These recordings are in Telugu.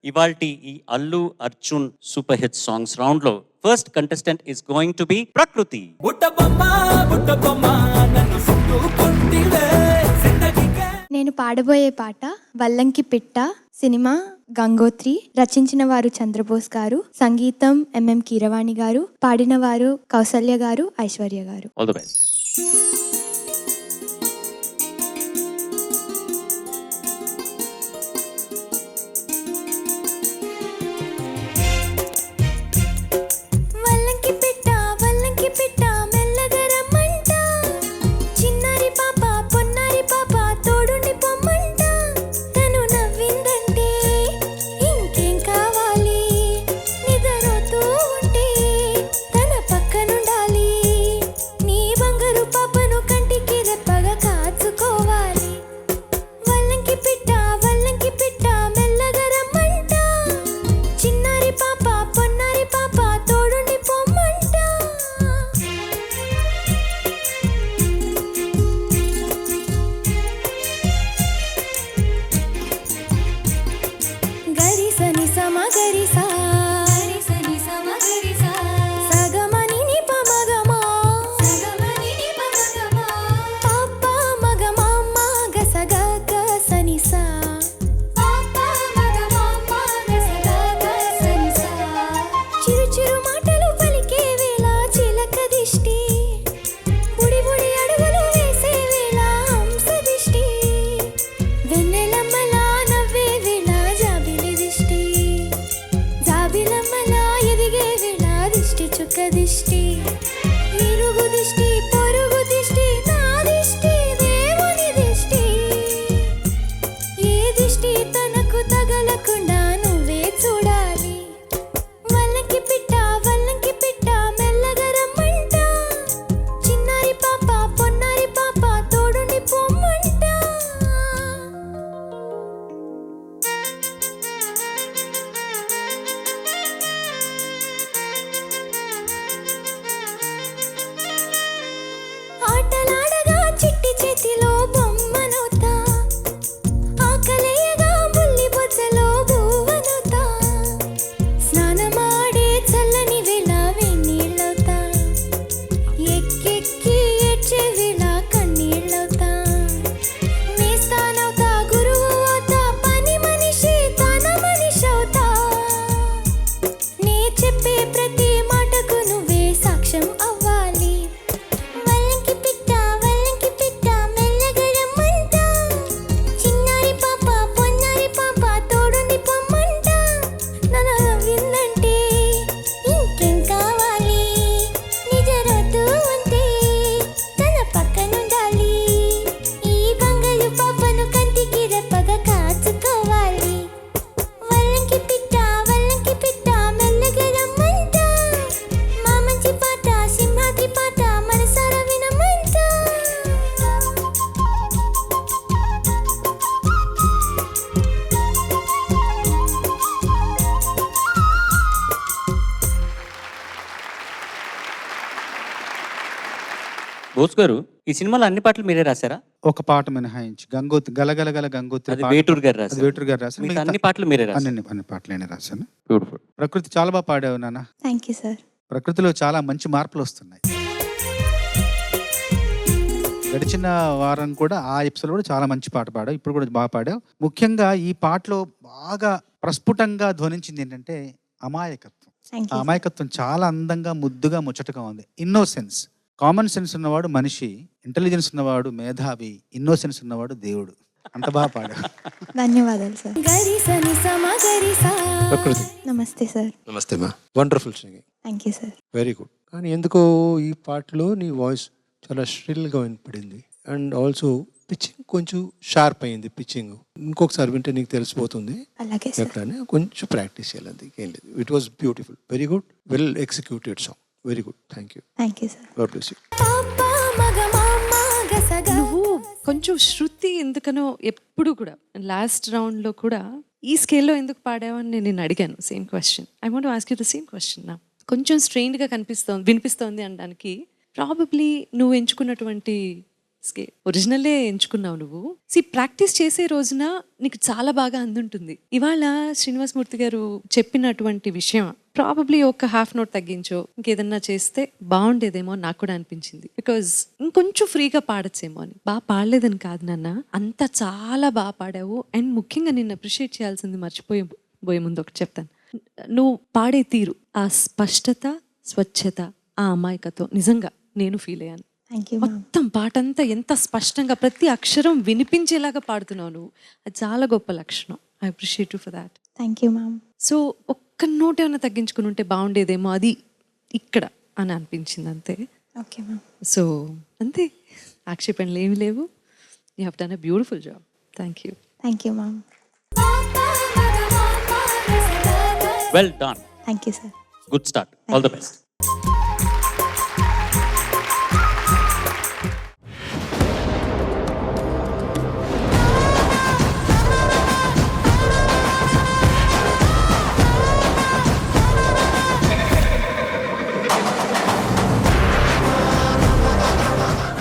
ఇవాల్టి ఈ Allu Arjun super hit songs round లో first contestant is going to be Prakruthi. నేను పాడబోయే పాట వల్లంకి పిట్ట, సినిమా గంగోత్రి, రచించిన వారు చంద్రబోస్ గారు, సంగీతం ఎంఎం కీరవాణి గారు, పాడిన వారు కౌసల్య గారు, ఐశ్వర్య గారు. All the best. బోస్ గారు, ఈ సినిమాలో అన్ని పాటలు మీరే రాశారా? ఒక పాట మినహాయించి గంగోత్రి, గలగలగల గంగోత్రి అది వేటూరు గారు రాశారు. వేటూరు గారు రాశారు. మిగతా అన్ని పాటలు మీరే రాశారు. అన్ని పాటలు నేను రాశాను. బ్యూటిఫుల్. ప్రకృతి చాలా బాగా పాడావు నాన్న. Thank you sir. ప్రకృతిలో చాలా మంచి మార్పులు వస్తున్నాయి. గడిచిన వారం కూడా ఆ ఎపిసోడ్ కూడా చాలా మంచి పాట పాడావు. ఇప్పుడు కూడా బాగా పాడావు. ముఖ్యంగా ఈ పాటలో బాగా ప్రస్ఫుటంగా ధ్వనించింది ఏంటంటే అమాయకత్వం. థ్యాంక్ ఆ యూ. అమాయకత్వం చాలా అందంగా, ముద్దుగా, ముచ్చటగా ఉంది. ఇన్నోసెన్స్, కామన్ సెన్స్ ఉన్నవాడు మనిషి, ఇంటెలిజెన్స్ ఉన్నవాడు మేధావి, ఇన్నోసెన్స్ ఉన్నవాడు దేవుడు. అంత బాగా పాడావు. ధన్యవాదాలు సార్. ప్రకృతి నమస్తే సార్. నమస్తే మా. Wonderful singing. Thank you sir. Very good. కానీ ఎందుకో ఈ పాటలో నీ వాయిస్ చాలా ష్రిల్గా వినపడింది. అండ్ ఆల్సో పిచ్చింగ్ కొంచెం షార్ప్ అయింది. పిచ్చింగ్ ఇంకొకసారి వింటే నీకు తెలిసిపోతుంది. అలాగే సార్. ఎక్కడనే కొంచెం ప్రాక్టీస్ చేయాలి, అంతే, ఏం లేదు. It was beautiful, very good, well executed song. Very good, thank you. Thank you sir. God bless you. నువ్వు కొంచెం శృతి ఎందుకనో ఎప్పుడు కూడా లాస్ట్ రౌండ్లో కూడా ఈ స్కేల్లో ఎందుకు పాడావని నేను నిన్ను అడిగాను. Same question. I want to ask you the same question నా. కొంచెం స్ట్రెయిన్డ్గా వినిపిస్తోంది అనడానికి ప్రాబబ్లీ నువ్వు ఎంచుకున్నటువంటి స్కేల్ ఒరిజినలే ఎంచుకున్నావు నువ్వు. ప్రాక్టీస్ చేసే రోజున నీకు చాలా బాగా అందుంటుంది. ఇవాళ శ్రీనివాసమూర్తి గారు చెప్పినటువంటి విషయం ప్రాబబ్లీ ఒక హాఫ్ నోట్ తగ్గించో ఇంకేదన్నా చేస్తే బాగుండేదేమో అని నాకు కూడా అనిపించింది. బికాజ్ ఇంకొంచెం ఫ్రీగా పాడచ్చేమో అని. బాగా పాడలేదని కాదు నాన్న, అంత చాలా బాగా పాడావు. అండ్ ముఖ్యంగా నిన్ను అప్రిషియేట్ చేయాల్సింది మర్చిపోయే ముందు ఒకటి చెప్తాను. నువ్వు పాడే తీరు, ఆ స్పష్టత, స్వచ్ఛత, ఆ అమాయకత్వం నిజంగా నేను ఫీల్ అయ్యాను. థ్యాంక్ యూ మొత్తం పాటంతా ఎంత స్పష్టంగా ప్రతి అక్షరం వినిపించేలాగా పాడుతున్నావు నువ్వు. అది చాలా గొప్ప లక్షణం. I appreciate you for that. Thank you ma'am. So ఒక్క నోట్ ఏమైనా తగ్గించుకుని ఉంటే బాగుండేదేమో అది ఇక్కడ అని అనిపించింది అంతే. Okay ma'am. సో అంతే, ఆక్షేపణలు ఏమి లేవు. You have done a beautiful job. Thank you. Thank you ma'am. Well done. Thank you sir. Good start. All the best.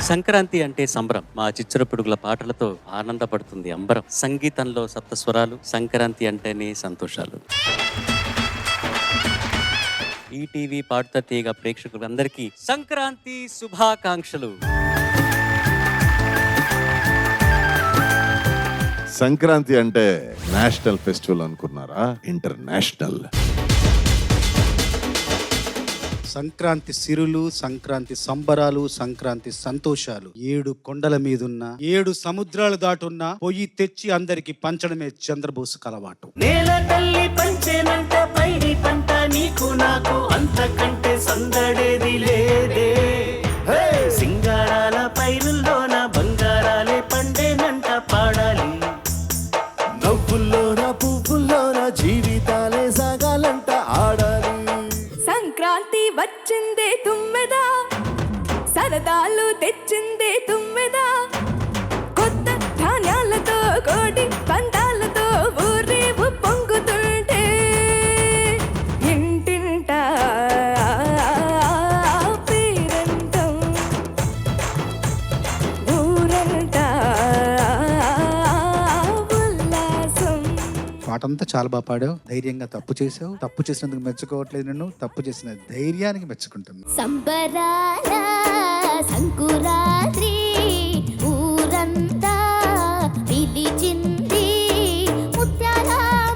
Sankranti అంటే సంబరం. మా చిచ్చర పిడుగుల పాటలతో ఆనందపడుతుంది అంబరం. సంగీతంలో సప్తస్వరాలు, సంక్రాంతి అంటేనే సంతోషాలు. ఈటీవీ పాడుతా తీగ ప్రేక్షకులందరికీ సంక్రాంతి శుభాకాంక్షలు. సంక్రాంతి అంటే నేషనల్ ఫెస్టివల్ అనుకున్నారా? ఇంటర్నేషనల్. సంక్రాంతి సిరులు, సంక్రాంతి సంబరాలు, సంక్రాంతి సంతోషాలు. 7 కొండల మీదున్న 7 సముద్రాలు దాటున్న పొయ్యి తెచ్చి అందరికి పంచడమే చంద్రబోసు అలవాటు. నేల తల్లి పంచేనంట పైడి పంట నీకు నాకు అంతకంటే సందడేది లేదే. హే! సింగారాల పైరుల్లోన బంగారాలే పండేనంట పాడాలి. నవ్వుల్లోన పువ్వుల్లోన జీవితాలే సాగాలంట ఆడాలి. సంక్రాంతి వచ్చిందే తుమ్మెదా, సరదాలు తెచ్చిందే తుమ్మెదా. కొత్త ధాన్యాలతో కోడి పందాలతో ఊరేవు పొంగుతుంటే ఇంటింట పేరంటం, ఊరంట ఉల్లాసం. పాటంతా చాలా బాగా పాడావు. ధైర్యంగా తప్పు చేసావు. తప్పు చేసినందుకు మెచ్చుకోవట్లేదు నిన్ను, తప్పు చేసిన ధైర్యానికి మెచ్చుకుంటున్నాను. సంబరాల సంకురాత్రి ఊరంతా పిలిచింది. ముత్యాల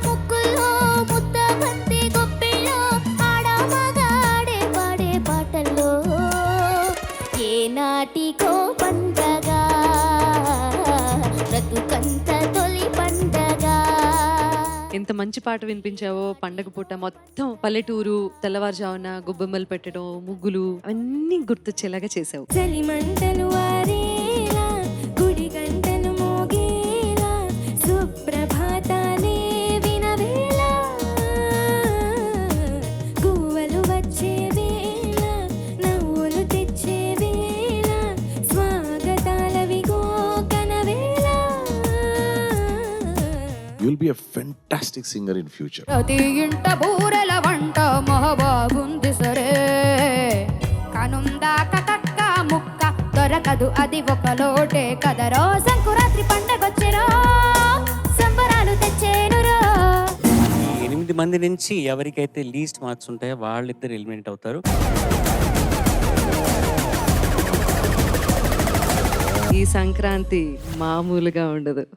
ముక్కుల్లో ముద్ద బంతి గొప్పిలో ఆడమగాడే పాడే పాటల్లో ఏనాటికో పండగ బ్రతుకంత తొలి పండగ. ఎంత మంచి పాట వినిపించావో. పండగ పూట మొత్తం పల్లెటూరు, తెల్లవారుజామున గొబ్బెమ్మలు పెట్టడం, ముగ్గులు అవన్నీ గుర్తొచ్చేలాగా చేసావు. చలిమంటలు ఆరేలా, గుడి గంటలు మోగేలా, సుప్రభాతాలే వినవేళ, గువ్వలు వచ్చే వేళ, నవ్వులు తెచ్చే వేళ, స్వాగతాలవిగో కనవేళ. You'll be a fantastic singer in future. ప్రతి ఇంట బూరెల వంట మహాబాగుంది సరే, కనుందాక తక్క ముక్క దొరకదు అది ఒక లోటే కదరో. సంకురాత్రి పండగొచ్చెరో, సంబరాలు తెచ్చేనురో. 8 మంది నుంచి ఎవరికైతే లీస్ట్ మార్క్స్ ఉంటాయో వాళ్ళిద్దరు ఎలిమినేట్ అవుతారు. ఈ సంక్రాంతి మామూలుగా ఉండదు.